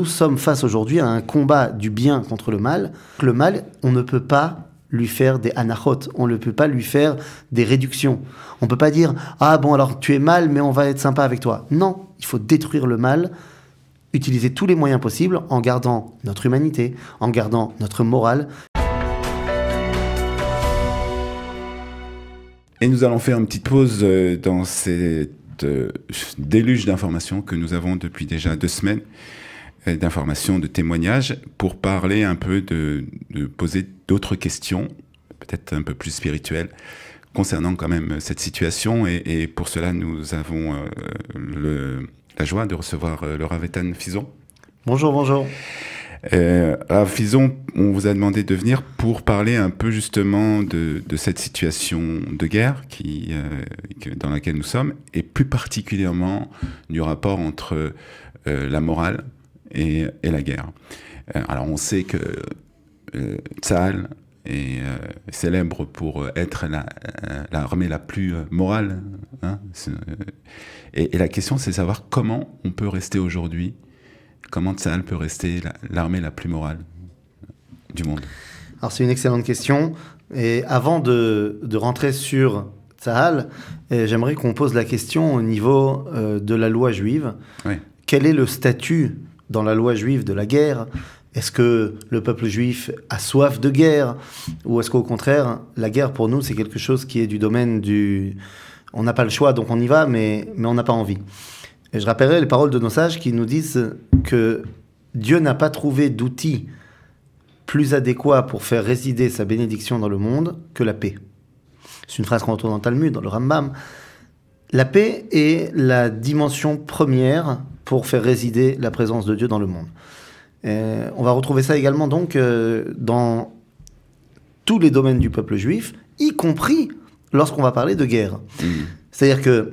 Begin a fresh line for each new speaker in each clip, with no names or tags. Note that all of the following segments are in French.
nous sommes face aujourd'hui à un combat du bien contre le mal. Le mal, on ne peut pas lui faire des anachot, on ne peut pas lui faire des réductions. On ne peut pas dire « Ah bon, alors tu es mal, mais on va être sympa avec toi ». Non, il faut détruire le mal, utiliser tous les moyens possibles en gardant notre humanité, en gardant notre morale.
Et nous allons faire une petite pause dans cette déluge d'informations que nous avons depuis déjà 2 semaines, d'informations, de témoignages, pour parler un peu de poser d'autres questions, peut-être un peu plus spirituelles, concernant quand même cette situation. Et pour cela, nous avons la joie de recevoir le Rav Eitan Fison.
Bonjour, bonjour.
Rav Fison, on vous a demandé de venir pour parler un peu justement de cette situation de guerre dans laquelle nous sommes, et plus particulièrement du rapport entre la morale et la guerre. Alors on sait que Tzahal est célèbre pour être l'armée la plus morale. Hein, et la question, c'est de savoir comment on peut rester aujourd'hui, comment Tzahal peut rester l'armée la plus morale du monde.
Alors c'est une excellente question. Et avant de rentrer sur Tzahal, j'aimerais qu'on pose la question au niveau de la loi juive.
Oui.
Quel est le statut dans la loi juive de la guerre? Est-ce que le peuple juif a soif de guerre? Ou est-ce qu'au contraire, la guerre pour nous, c'est quelque chose qui est du domaine du... On n'a pas le choix, donc on y va, mais on n'a pas envie. Et je rappellerai les paroles de nos sages qui nous disent que Dieu n'a pas trouvé d'outil plus adéquat pour faire résider sa bénédiction dans le monde que la paix. C'est une phrase qu'on retrouve dans le Talmud, dans le Rambam. La paix est la dimension première pour faire résider la présence de Dieu dans le monde. On va retrouver ça également donc dans tous les domaines du peuple juif, y compris lorsqu'on va parler de guerre. C'est-à-dire que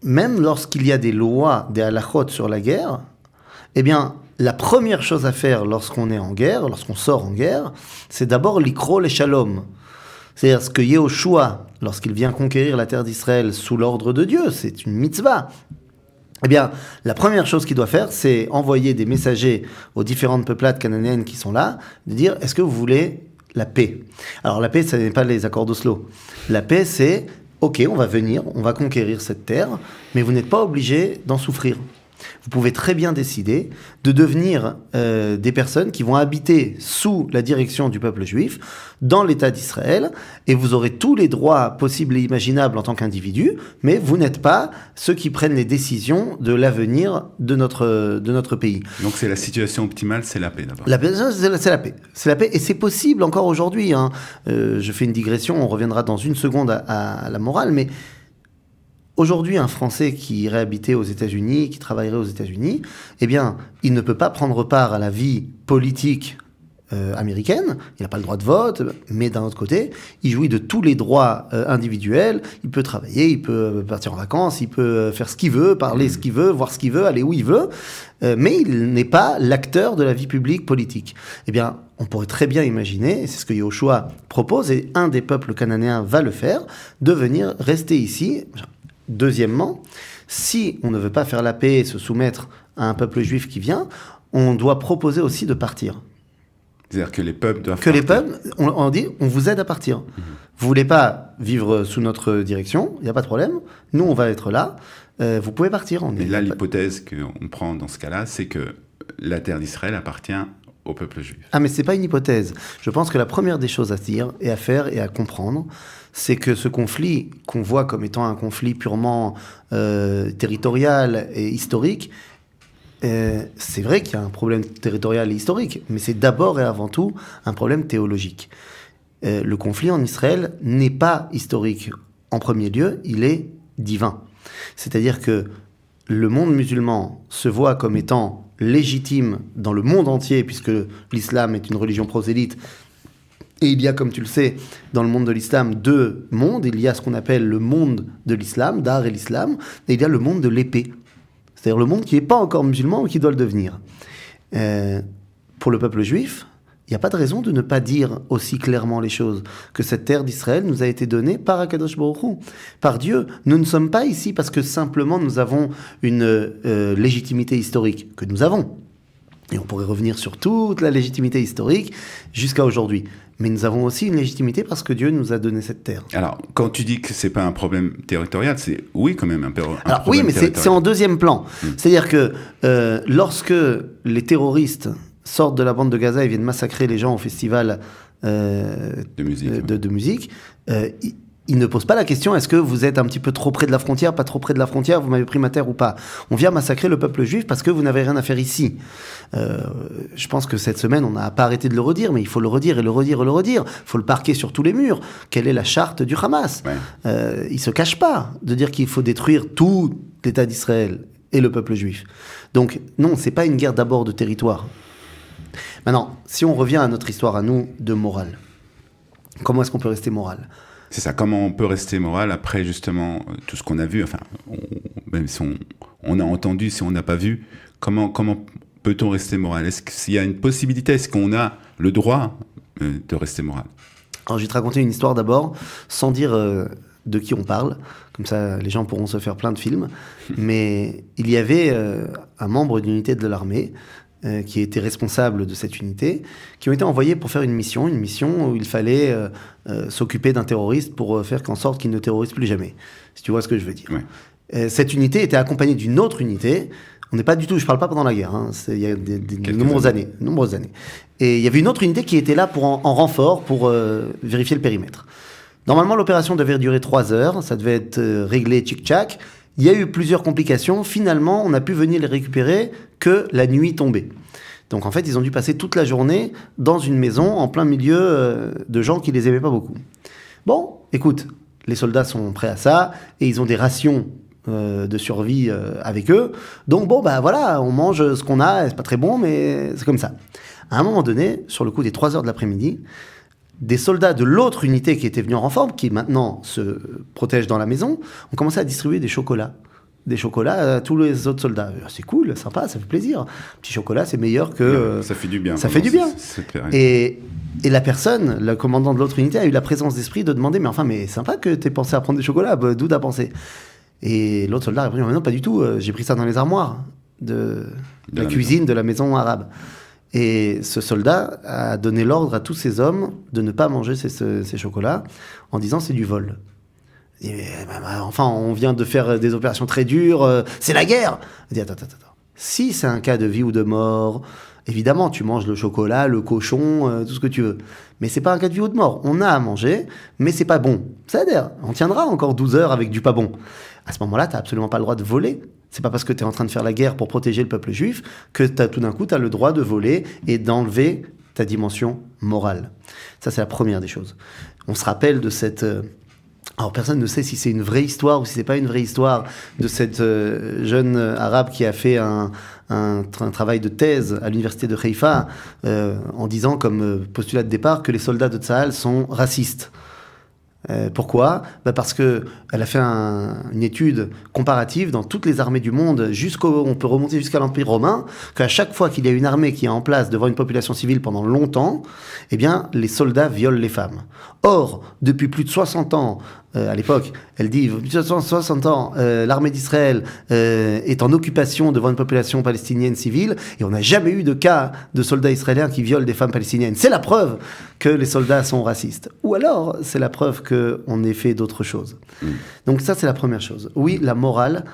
même lorsqu'il y a des lois, des halachot sur la guerre, eh bien, la première chose à faire lorsqu'on est en guerre, lorsqu'on sort en guerre, c'est d'abord l'ikro le shalom. C'est-à-dire ce que Yehoshua, lorsqu'il vient conquérir la terre d'Israël sous l'ordre de Dieu, c'est une mitzvah. Eh bien, la première chose qu'il doit faire, c'est envoyer des messagers aux différentes peuplades cananéennes qui sont là, de dire, est-ce que vous voulez la paix? Alors la paix, ce n'est pas les accords d'Oslo. La paix, c'est, ok, on va venir, on va conquérir cette terre, mais vous n'êtes pas obligés d'en souffrir. Vous pouvez très bien décider de devenir des personnes qui vont habiter sous la direction du peuple juif dans l'État d'Israël, et vous aurez tous les droits possibles et imaginables en tant qu'individu, mais vous n'êtes pas ceux qui prennent les décisions de l'avenir de notre pays.
Donc c'est la situation optimale, c'est la paix d'abord.
La paix, c'est la paix. C'est la paix, et c'est possible encore aujourd'hui. Hein. Je fais une digression, on reviendra dans une seconde à la morale, mais aujourd'hui, un Français qui irait habiter aux États-Unis, qui travaillerait aux États-Unis, eh bien, il ne peut pas prendre part à la vie politique américaine. Il n'a pas le droit de vote, mais d'un autre côté, il jouit de tous les droits individuels. Il peut travailler, il peut partir en vacances, il peut faire ce qu'il veut, parler ce qu'il veut, voir ce qu'il veut, aller où il veut, mais il n'est pas l'acteur de la vie publique politique. Eh bien, on pourrait très bien imaginer, et c'est ce que Yehoshua propose, et un des peuples cananéens va le faire, de venir rester ici. Deuxièmement, si on ne veut pas faire la paix et se soumettre à un peuple juif qui vient, on doit proposer aussi de partir.
C'est-à-dire que les peuples doivent
partir.
Les
peuples, on dit, on vous aide à partir. Vous voulez pas vivre sous notre direction, il n'y a pas de problème. Nous, on va être là. Vous pouvez partir.
Mais là, l'hypothèse qu'on prend dans ce cas-là, c'est que la terre d'Israël appartient au peuple juif.
Ah, mais c'est pas une hypothèse. Je pense que la première des choses à dire et à faire et à comprendre, c'est que ce conflit qu'on voit comme étant un conflit purement territorial et historique, c'est vrai qu'il y a un problème territorial et historique, mais c'est d'abord et avant tout un problème théologique. Le conflit en Israël n'est pas historique en premier lieu, il est divin. C'est-à-dire que le monde musulman se voit comme étant légitime dans le monde entier, puisque l'islam est une religion prosélyte. Et il y a, comme tu le sais, dans le monde de l'islam, 2 mondes. Il y a ce qu'on appelle le monde de l'islam, Dar et l'islam, et il y a le monde de l'épée. C'est-à-dire le monde qui n'est pas encore musulman, mais qui doit le devenir. Pour le peuple juif, il n'y a pas de raison de ne pas dire aussi clairement les choses, que cette terre d'Israël nous a été donnée par Akadosh Baruch Hu, par Dieu. Nous ne sommes pas ici parce que simplement nous avons une légitimité historique, que nous avons. Et on pourrait revenir sur toute la légitimité historique jusqu'à aujourd'hui. Mais nous avons aussi une légitimité parce que Dieu nous a donné cette terre.
Alors, quand tu dis que c'est pas un problème territorial, c'est oui quand même un problème
oui, mais
territorial.
c'est en deuxième plan. C'est-à-dire que lorsque les terroristes sortent de la bande de Gaza et viennent massacrer les gens au festival
de musique,
ils ne posent pas la question, est-ce que vous êtes un petit peu trop près de la frontière, pas trop près de la frontière, vous m'avez pris ma terre ou pas. On vient massacrer le peuple juif parce que vous n'avez rien à faire ici. Je pense que cette semaine, on n'a pas arrêté de le redire, mais il faut le redire et le redire et le redire. Il faut le parquer sur tous les murs. Quelle est la charte du Hamas ? Il ne se cache pas de dire qu'il faut détruire tout l'État d'Israël et le peuple juif. Donc non, ce n'est pas une guerre d'abord de territoire. Maintenant, si on revient à notre histoire, à nous, de morale, comment est-ce qu'on peut rester moral ?
C'est ça, comment on peut rester moral après justement tout ce qu'on a vu, enfin, même si on a entendu, si on n'a pas vu, comment peut-on rester moral ? Est-ce qu'il y a une possibilité, est-ce qu'on a le droit de rester moral ?
Alors je vais te raconter une histoire d'abord, sans dire de qui on parle, comme ça les gens pourront se faire plein de films, mais il y avait un membre d'une unité de l'armée, qui était responsable de cette unité, qui ont été envoyés pour faire une mission où il fallait s'occuper d'un terroriste pour faire en sorte qu'il ne terrorise plus jamais, si tu vois ce que je veux dire. Ouais. Cette unité était accompagnée d'une autre unité. On n'est pas du tout, je ne parle pas pendant la guerre, hein, il y a de nombreuses années. Et il y avait une autre unité qui était là en renfort pour vérifier le périmètre. Normalement, l'opération devait durer 3 heures, ça devait être réglé tchic-tchac. Il y a eu plusieurs complications. Finalement, on n'a pu venir les récupérer que la nuit tombée. Donc en fait, ils ont dû passer toute la journée dans une maison en plein milieu de gens qui les aimaient pas beaucoup. Bon, écoute, les soldats sont prêts à ça et ils ont des rations de survie avec eux. Donc bon, bah voilà, on mange ce qu'on a, c'est pas très bon, mais c'est comme ça. À un moment donné, sur le coup des 3 heures de l'après-midi, des soldats de l'autre unité qui était venue en renfort, qui maintenant se protègent dans la maison, ont commencé à distribuer des chocolats. Des chocolats à tous les autres soldats. C'est cool, sympa, ça fait plaisir. Un petit chocolat, c'est meilleur que...
ça fait du bien.
Ça fait du bien. Et la personne, le commandant de l'autre unité, a eu la présence d'esprit de demander, mais sympa que t'aies pensé à prendre des chocolats, d'où t'as pensé ? Et l'autre soldat a répondu, non, pas du tout, j'ai pris ça dans les armoires de la cuisine de la maison arabe. Et ce soldat a donné l'ordre à tous ses hommes de ne pas manger ces chocolats en disant c'est du vol. Et, enfin, on vient de faire des opérations très dures, c'est la guerre. Il dit attends. Si c'est un cas de vie ou de mort, évidemment tu manges le chocolat, le cochon, tout ce que tu veux. Mais c'est pas un cas de vie ou de mort. On a à manger, mais c'est pas bon. C'est-à-dire, on tiendra encore 12 heures avec du pas bon. À ce moment-là, t'as absolument pas le droit de voler. C'est pas parce que tu es en train de faire la guerre pour protéger le peuple juif que tout d'un coup, tu as le droit de voler et d'enlever ta dimension morale. Ça, c'est la première des choses. On se rappelle de cette... Alors, personne ne sait si c'est une vraie histoire ou si c'est pas une vraie histoire de cette jeune arabe qui a fait un travail de thèse à l'université de Haïfa en disant comme postulat de départ que les soldats de Tsahal sont racistes. Pourquoi ? Parce qu'elle a fait une étude comparative dans toutes les armées du monde, on peut remonter jusqu'à l'Empire romain, qu'à chaque fois qu'il y a une armée qui est en place devant une population civile pendant longtemps, eh bien, les soldats violent les femmes. Or, depuis plus de 60 ans, à l'époque, elle dit, depuis 60 ans, l'armée d'Israël est en occupation devant une population palestinienne civile, et on n'a jamais eu de cas de soldats israéliens qui violent des femmes palestiniennes. C'est la preuve que les soldats sont racistes. Ou alors, c'est la preuve qu'on ait fait d'autres choses. Donc ça, c'est la première chose. Oui, la morale,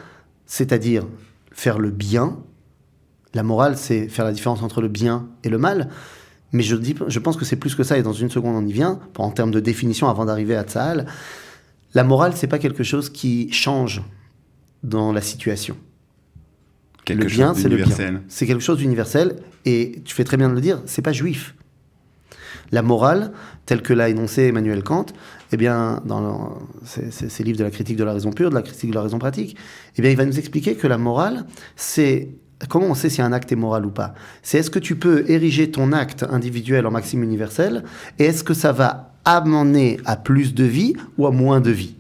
c'est-à-dire faire le bien. La morale, c'est faire la différence entre le bien et le mal. Mais je pense que c'est plus que ça, et dans une seconde, on y vient, en termes de définition avant d'arriver à Tsahal. La morale, c'est pas quelque chose qui change dans la situation. Le bien, c'est le bien. C'est quelque chose d'universel, et tu fais très bien de le dire, c'est pas juif. La morale, telle que l'a énoncé Emmanuel Kant, eh bien, dans ces livres de la critique de la raison pure, de la critique de la raison pratique, eh bien, il va nous expliquer que la morale, c'est... Comment on sait si un acte est moral ou pas ? C'est est-ce que tu peux ériger ton acte individuel en maxime universel, et est-ce que ça va amener à plus de vie ou à moins de vie ?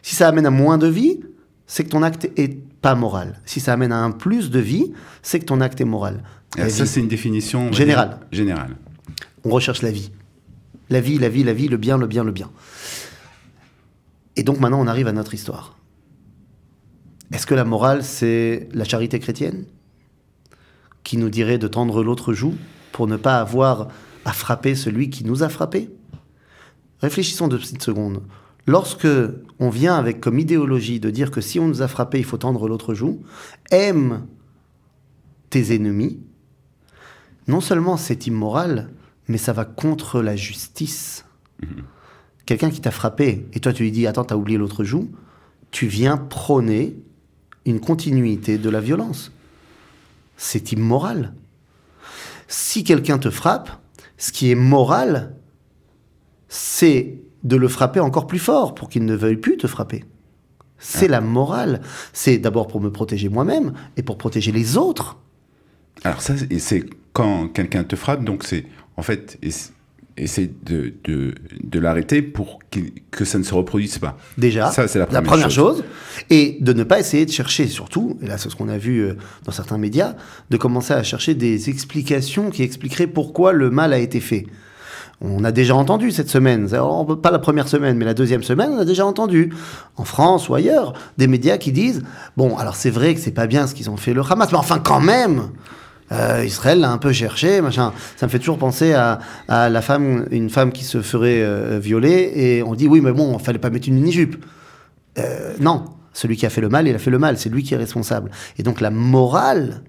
Si ça amène à moins de vie, c'est que ton acte est pas moral. Si ça amène à un plus de vie, c'est que ton acte est moral.
Ça, c'est une définition
générale.
On
recherche la vie. La vie, le bien. Et donc maintenant, on arrive à notre histoire. Est-ce que la morale, c'est la charité chrétienne ? qui nous dirait de tendre l'autre joue pour ne pas avoir à frapper celui qui nous a frappés? Réfléchissons 2 petites secondes. Lorsque on vient avec comme idéologie de dire que si on nous a frappés, il faut tendre l'autre joue, aime tes ennemis, non seulement c'est immoral, mais ça va contre la justice. Quelqu'un qui t'a frappé, et toi tu lui dis « Attends, t'as oublié l'autre joue », tu viens prôner une continuité de la violence. C'est immoral. Si quelqu'un te frappe, ce qui est moral, c'est de le frapper encore plus fort pour qu'il ne veuille plus te frapper. C'est la morale. C'est d'abord pour me protéger moi-même et pour protéger les autres.
Alors ça, et c'est quand quelqu'un te frappe, donc c'est en fait essayer de l'arrêter pour que ça ne se reproduise pas.
Déjà,
ça, c'est la
première chose. Et de ne pas essayer de chercher, surtout, et là c'est ce qu'on a vu dans certains médias, de commencer à chercher des explications qui expliqueraient pourquoi le mal a été fait. On a déjà entendu cette semaine, pas la première semaine, mais la deuxième semaine, on a déjà entendu, en France ou ailleurs, des médias qui disent « Bon, alors c'est vrai que c'est pas bien ce qu'ils ont fait le Hamas, mais enfin quand même !» Israël l'a un peu cherché, machin. Ça me fait toujours penser à une femme qui se ferait violer, et on dit oui, mais bon, il fallait pas mettre une mini-jupe. Non, celui qui a fait le mal, il a fait le mal, c'est lui qui est responsable. Et donc la morale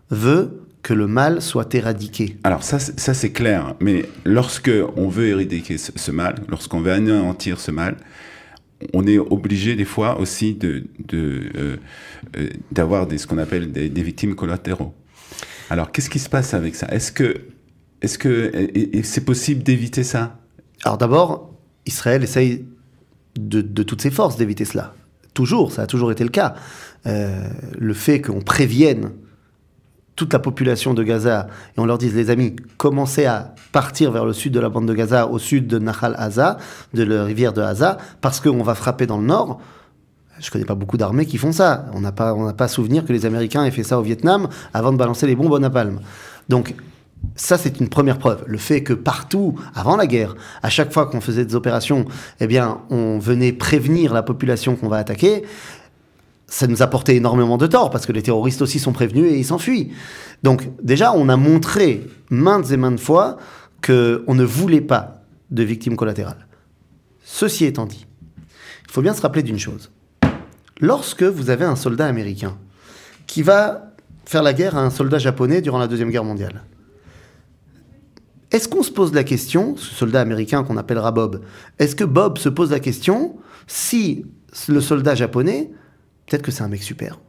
veut que le mal soit éradiqué.
Alors ça c'est clair, mais lorsque on veut éradiquer ce mal, lorsqu'on veut anéantir ce mal, on est obligé des fois aussi d'avoir ce qu'on appelle des victimes collatéraux. Alors, qu'est-ce qui se passe avec ça? Est-ce que c'est possible d'éviter ça?
Alors d'abord, Israël essaye de toutes ses forces d'éviter cela. Toujours, ça a toujours été le cas. Le fait qu'on prévienne toute la population de Gaza et on leur dise, les amis, commencez à partir vers le sud de la bande de Gaza, au sud de Nahal Haza, de la rivière de Haza, parce qu'on va frapper dans le nord. Je connais pas beaucoup d'armées qui font ça. On n'a pas souvenir que les Américains aient fait ça au Vietnam avant de balancer les bombes au napalm. Donc, ça, c'est une première preuve. Le fait que partout, avant la guerre, à chaque fois qu'on faisait des opérations, eh bien, on venait prévenir la population qu'on va attaquer, ça nous a porté énormément de tort, parce que les terroristes aussi sont prévenus et ils s'enfuient. Donc, déjà, on a montré maintes et maintes fois qu'on ne voulait pas de victimes collatérales. Ceci étant dit, il faut bien se rappeler d'une chose. Lorsque vous avez un soldat américain qui va faire la guerre à un soldat japonais durant la Deuxième Guerre mondiale, est-ce qu'on se pose la question, ce soldat américain qu'on appellera Bob, est-ce que Bob se pose la question si le soldat japonais, peut-être que c'est un mec super,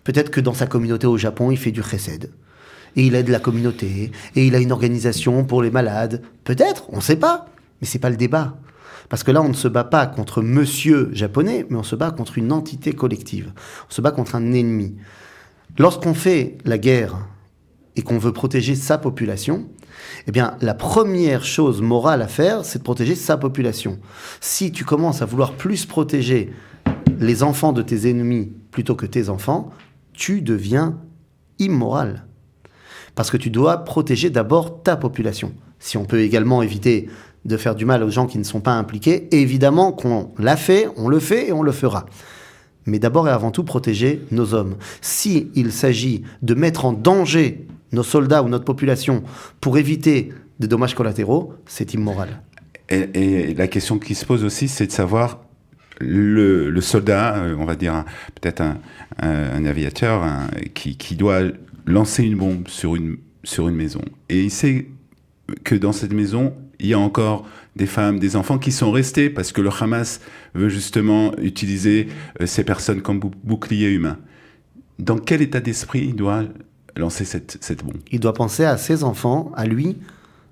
peut-être que dans sa communauté au Japon, il fait du chesed, et il aide la communauté, et il a une organisation pour les malades, peut-être, on ne sait pas, mais c'est pas le débat. Parce que là, on ne se bat pas contre monsieur japonais, mais on se bat contre une entité collective. On se bat contre un ennemi. Lorsqu'on fait la guerre et qu'on veut protéger sa population, eh bien, la première chose morale à faire, c'est de protéger sa population. Si tu commences à vouloir plus protéger les enfants de tes ennemis plutôt que tes enfants, tu deviens immoral. Parce que tu dois protéger d'abord ta population. Si on peut également éviter de faire du mal aux gens qui ne sont pas impliqués, évidemment qu'on l'a fait, on le fait et on le fera. Mais d'abord et avant tout, protéger nos hommes. Si il s'agit de mettre en danger nos soldats ou notre population pour éviter des dommages collatéraux, c'est immoral.
Et la question qui se pose aussi, c'est de savoir le soldat, on va dire peut-être un aviateur qui doit lancer une bombe sur une maison. Et il sait que dans cette maison, il y a encore des femmes, des enfants qui sont restés parce que le Hamas veut justement utiliser ces personnes comme bouclier humain. Dans quel état d'esprit il doit lancer cette bombe?
Il doit penser à ses enfants, à lui,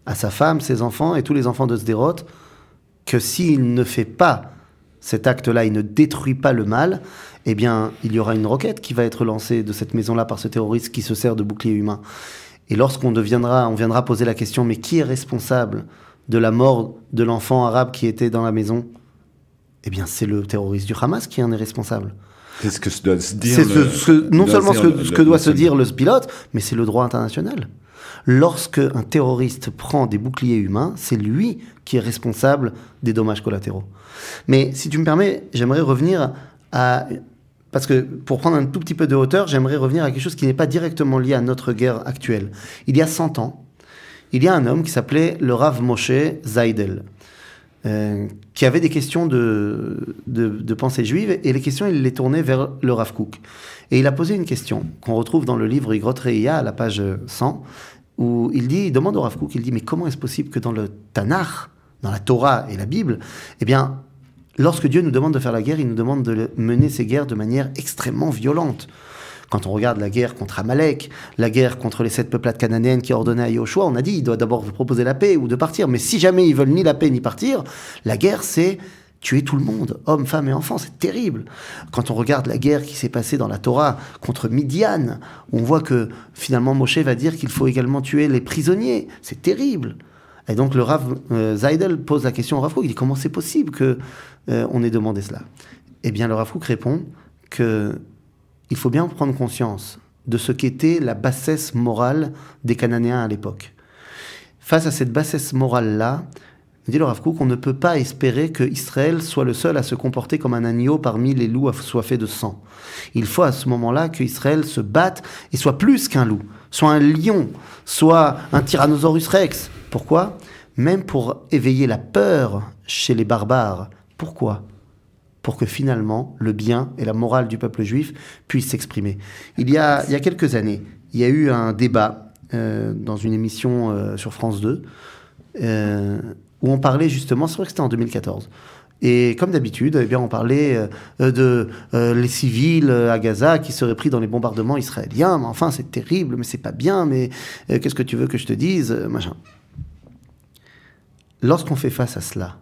à sa femme, ses enfants et tous les enfants de Sderot, que s'il ne fait pas cet acte-là, il ne détruit pas le mal, eh bien, il y aura une roquette qui va être lancée de cette maison-là par ce terroriste qui se sert de bouclier humain. Et lorsqu'on viendra poser la question, mais qui est responsable de la mort de l'enfant arabe qui était dans la maison? Eh bien, c'est le terroriste du Hamas qui en est responsable.
C'est ce que doit se dire.
Non seulement ce que doit se dire le pilote, mais c'est le droit international. Lorsque un terroriste prend des boucliers humains, c'est lui qui est responsable des dommages collatéraux. Mais si tu me permets, j'aimerais revenir à parce que pour prendre un tout petit peu de hauteur, j'aimerais revenir à quelque chose qui n'est pas directement lié à notre guerre actuelle. Il y a 100 ans, il y a un homme qui s'appelait le Rav Moshe Zeidel, qui avait des questions de pensée juive, et les questions, il les tournait vers le Rav Kook. Et il a posé une question qu'on retrouve dans le livre Igrot Reia, à la page 100, où il demande au Rav Kook, il dit, mais comment est-ce possible que dans le Tanakh, dans la Torah et la Bible, eh bien, lorsque Dieu nous demande de faire la guerre, il nous demande de mener ces guerres de manière extrêmement violente. Quand on regarde la guerre contre Amalek, la guerre contre les 7 peuplades cananéennes qui a ordonné à Yoshua, on a dit il doit d'abord vous proposer la paix ou de partir. Mais si jamais ils veulent ni la paix ni partir, la guerre c'est tuer tout le monde, hommes, femmes et enfants, c'est terrible. Quand on regarde la guerre qui s'est passée dans la Torah contre Midian, on voit que finalement Moshe va dire qu'il faut également tuer les prisonniers, c'est terrible. Et donc le Rav Zeidel pose la question au Rav Kook, il dit comment c'est possible que on ait demandé cela. Eh bien le Rav Kook répond que il faut bien prendre conscience de ce qu'était la bassesse morale des Cananéens à l'époque. Face à cette bassesse morale-là, dit le Rav Kook, on ne peut pas espérer que Israël soit le seul à se comporter comme un agneau parmi les loups assoiffés de sang. Il faut à ce moment-là qu'Israël se batte et soit plus qu'un loup, soit un lion, soit un Tyrannosaurus Rex. Pourquoi ? Même pour éveiller la peur chez les barbares. Pourquoi ? Pour que finalement, le bien et la morale du peuple juif puissent s'exprimer. Il y a quelques années, il y a eu un débat dans une émission sur France 2 où on parlait justement, c'est vrai que c'était en 2014, et comme d'habitude, eh bien, on parlait de les civils à Gaza qui seraient pris dans les bombardements israéliens. Mais enfin, c'est terrible, mais c'est pas bien, mais qu'est-ce que tu veux que je te dise, machin. Lorsqu'on fait face à cela,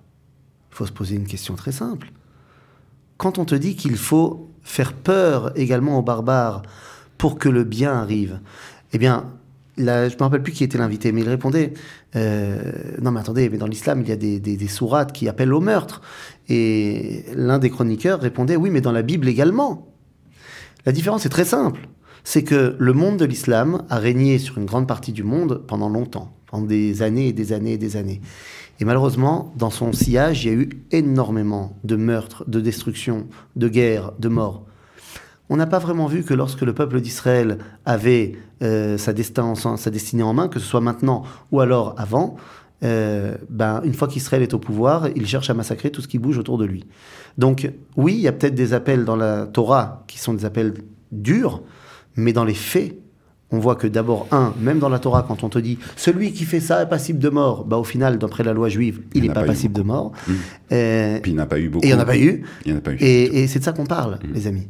il faut se poser une question très simple. Quand on te dit qu'il faut faire peur également aux barbares pour que le bien arrive, eh bien, là, je ne me rappelle plus qui était l'invité, mais il répondait non mais attendez, mais dans l'islam, il y a des sourates qui appellent au meurtre. Et l'un des chroniqueurs répondait oui, mais dans la Bible également. La différence est très simple. C'est que le monde de l'islam a régné sur une grande partie du monde pendant longtemps, pendant des années et des années et des années. Et malheureusement, dans son sillage, il y a eu énormément de meurtres, de destructions, de guerres, de morts. On n'a pas vraiment vu que lorsque le peuple d'Israël avait sa destinée en main, que ce soit maintenant ou alors avant, une fois qu'Israël est au pouvoir, il cherche à massacrer tout ce qui bouge autour de lui. Donc oui, il y a peut-être des appels dans la Torah qui sont des appels durs, mais dans les faits, on voit que d'abord, même dans la Torah, quand on te dit « celui qui fait ça est passible de mort », au final, d'après la loi juive, il n'est pas passible de mort.
Puis il n'y en a pas eu beaucoup.
Et il n'y en a pas eu.
Et
c'est de ça qu'on parle, les amis.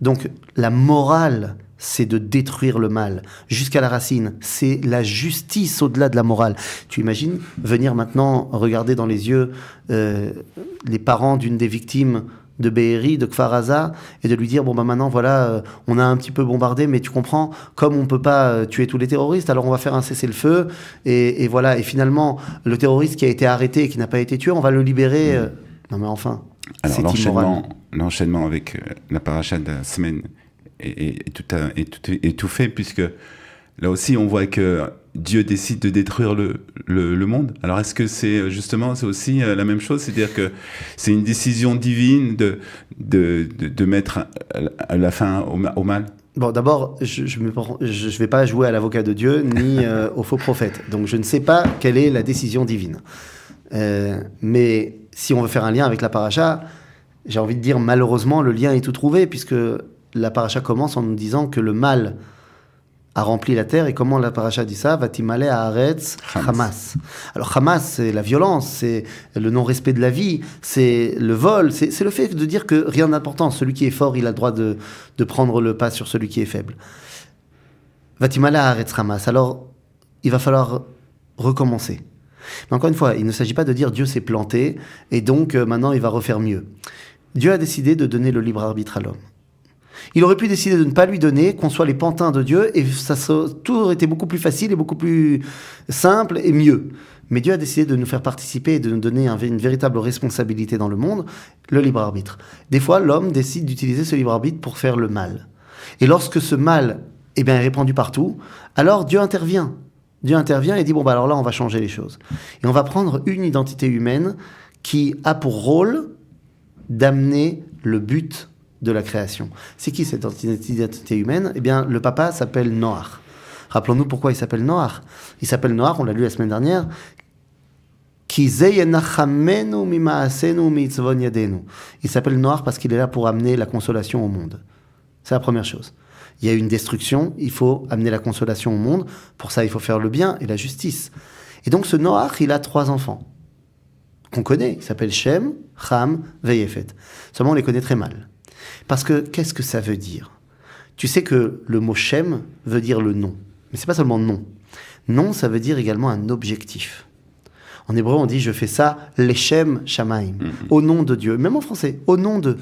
Donc, la morale, c'est de détruire le mal jusqu'à la racine. C'est la justice au-delà de la morale. Tu imagines venir maintenant regarder dans les yeux les parents d'une des victimes de Be'eri, de Kfar Aza, et de lui dire, maintenant, voilà, on a un petit peu bombardé, mais tu comprends, comme on ne peut pas tuer tous les terroristes, alors on va faire un cessez-le-feu, et voilà, et finalement, le terroriste qui a été arrêté et qui n'a pas été tué, on va le libérer. Non mais enfin,
alors,
c'est immoral.
L'enchaînement avec la paracha de la semaine est tout fait, puisque là aussi, on voit que Dieu décide de détruire le monde. Alors, est-ce que c'est aussi la même chose ? C'est-à-dire que c'est une décision divine de mettre la fin au mal ?
Bon, d'abord, je vais pas jouer à l'avocat de Dieu ni au faux prophète. Donc, je ne sais pas quelle est la décision divine. Mais si on veut faire un lien avec la paracha, j'ai envie de dire, malheureusement, le lien est tout trouvé, puisque la paracha commence en nous disant que le mal a rempli la terre. Et comment la paracha dit ça ? Vatimale haaretz Hamas. Alors Hamas, c'est la violence, c'est le non-respect de la vie, c'est le vol, c'est le fait de dire que rien d'important. Celui qui est fort, il a le droit de prendre le pas sur celui qui est faible. Vatimale haaretz Hamas. Alors, il va falloir recommencer. Mais encore une fois, il ne s'agit pas de dire Dieu s'est planté et donc maintenant il va refaire mieux. Dieu a décidé de donner le libre arbitre à l'homme. Il aurait pu décider de ne pas lui donner, qu'on soit les pantins de Dieu, et tout aurait été beaucoup plus facile et beaucoup plus simple et mieux. Mais Dieu a décidé de nous faire participer et de nous donner une véritable responsabilité dans le monde, le libre arbitre. Des fois, l'homme décide d'utiliser ce libre arbitre pour faire le mal. Et lorsque ce mal est répandu partout, alors Dieu intervient. Dieu intervient et dit, alors là, on va changer les choses. Et on va prendre une identité humaine qui a pour rôle d'amener le but de la création. C'est qui cette identité humaine ? Eh bien, le papa s'appelle Noach. Rappelons-nous pourquoi il s'appelle Noach. Il s'appelle Noach, on l'a lu la semaine dernière. Il s'appelle Noach parce qu'il est là pour amener la consolation au monde. C'est la première chose. Il y a une destruction, il faut amener la consolation au monde. Pour ça, il faut faire le bien et la justice. Et donc, ce Noach, il a 3 enfants qu'on connaît. Il s'appelle Shem, Ham, Veyefet. Seulement, on les connaît très mal. Parce que, qu'est-ce que ça veut dire ? Tu sais que le mot Shem veut dire le nom. Mais c'est pas seulement nom. Nom, ça veut dire également un objectif. En hébreu, on dit « je fais ça, leshem shamaim », au nom de Dieu. Même en français, au nom de.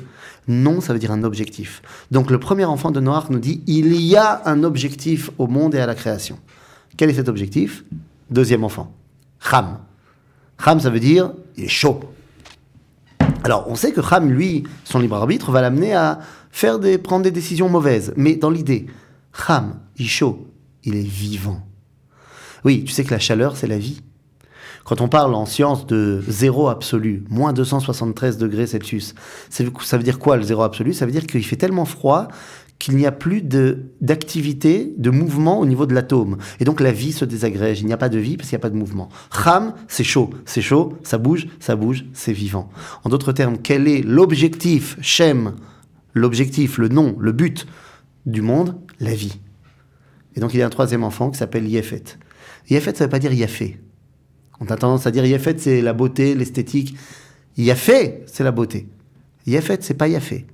Nom, ça veut dire un objectif. Donc le premier enfant de Noach nous dit « il y a un objectif au monde et à la création ». Quel est cet objectif ? Deuxième enfant, Ham. Ham, ça veut dire « il est chaud ». Alors, on sait que Ham, lui, son libre arbitre, va l'amener à prendre des décisions mauvaises. Mais dans l'idée, Ham, il est chaud, il est vivant. Oui, tu sais que la chaleur, c'est la vie. Quand on parle en science de zéro absolu, moins 273 degrés Celsius, ça veut dire quoi le zéro absolu ? Ça veut dire qu'il fait tellement froid qu'il n'y a plus d'activité, de mouvement au niveau de l'atome. Et donc la vie se désagrège, il n'y a pas de vie parce qu'il n'y a pas de mouvement. Ham, c'est chaud, ça bouge, c'est vivant. En d'autres termes, quel est l'objectif, Shem, l'objectif, le nom, le but du monde ? La vie. Et donc il y a un troisième enfant qui s'appelle Yefet. Yefet, ça ne veut pas dire Yafé. On a tendance à dire Yefet, c'est la beauté, l'esthétique. Yafé, c'est la beauté. Yefet, c'est pas Yafé.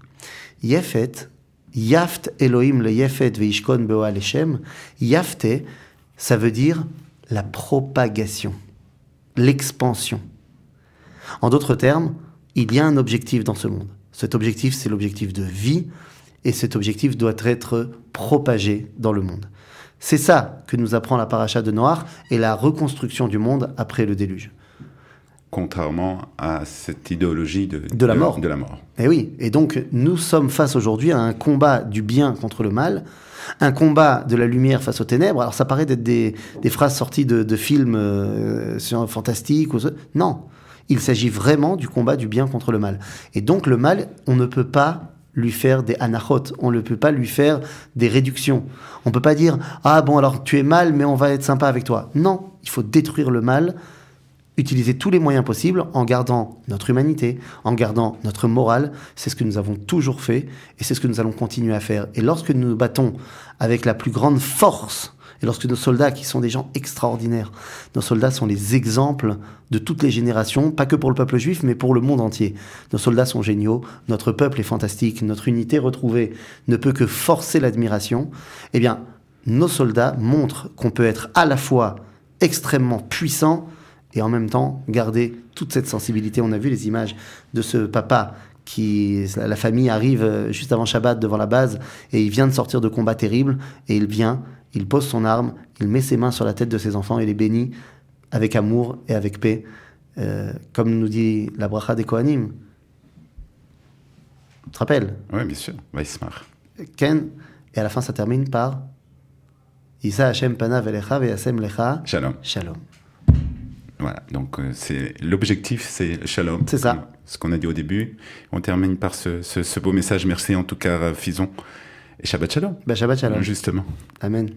Yefet, Yaft Elohim le Yefet veishkon beoal Hashem. Yafte, ça veut dire la propagation, l'expansion. En d'autres termes, il y a un objectif dans ce monde. Cet objectif, c'est l'objectif de vie, et cet objectif doit être propagé dans le monde. C'est ça que nous apprend la paracha de Noach et la reconstruction du monde après le déluge.
Contrairement à cette idéologie
de la mort. Et oui, et donc nous sommes face aujourd'hui à un combat du bien contre le mal, un combat de la lumière face aux ténèbres. Alors ça paraît d'être des phrases sorties de films fantastiques. Non, il s'agit vraiment du combat du bien contre le mal. Et donc le mal, on ne peut pas lui faire des anachot, on ne peut pas lui faire des réductions. On ne peut pas dire « Ah bon, alors tu es mal, mais on va être sympa avec toi ». Non, il faut détruire le mal, utiliser tous les moyens possibles en gardant notre humanité, en gardant notre morale. C'est ce que nous avons toujours fait et c'est ce que nous allons continuer à faire. Et lorsque nous nous battons avec la plus grande force, et lorsque nos soldats, qui sont des gens extraordinaires, nos soldats sont les exemples de toutes les générations, pas que pour le peuple juif, mais pour le monde entier. Nos soldats sont géniaux, notre peuple est fantastique, notre unité retrouvée ne peut que forcer l'admiration. Eh bien, nos soldats montrent qu'on peut être à la fois extrêmement puissant et en même temps garder toute cette sensibilité. On a vu les images de ce papa la famille arrive juste avant Shabbat devant la base et il vient de sortir de combats terribles et il vient, il pose son arme, il met ses mains sur la tête de ses enfants et les bénit avec amour et avec paix, comme nous dit la bracha des Kohanim. Tu te rappelles ?
Oui, bien sûr. Vaismar.
Ken, et à la fin ça termine par Isa Hashem panav elecha veyasem lecha
Shalom.
Shalom.
Voilà, donc l'objectif, c'est Shalom.
C'est ça.
Ce qu'on a dit au début. On termine par ce beau message. Merci en tout cas, Fison. Et Shabbat Shalom.
Shabbat Shalom.
Justement.
Amen.